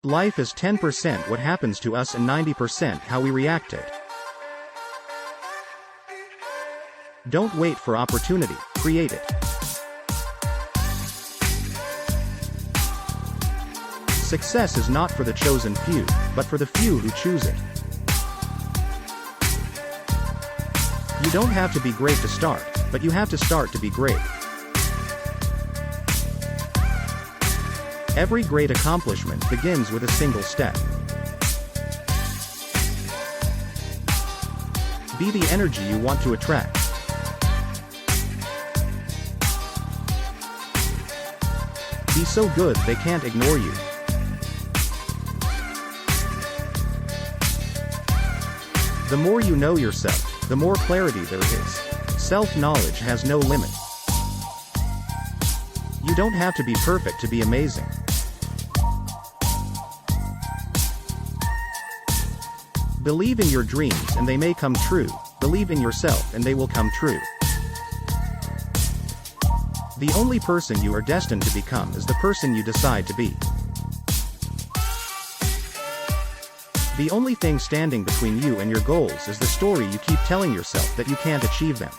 Life is 10% what happens to us and 90% how we react to it. Don't wait for opportunity, create it. Success is not for the chosen few, but for the few who choose it. You don't have to be great to start, but you have to start to be great. Every great accomplishment begins with a single step. Be the energy you want to attract. Be so good they can't ignore you. The more you know yourself, the more clarity there is. Self-knowledge has no limit. You don't have to be perfect to be amazing. Believe in your dreams and they may come true. Believe in yourself and they will come true. The only person you are destined to become is the person you decide to be. The only thing standing between you and your goals is the story you keep telling yourself that you can't achieve them.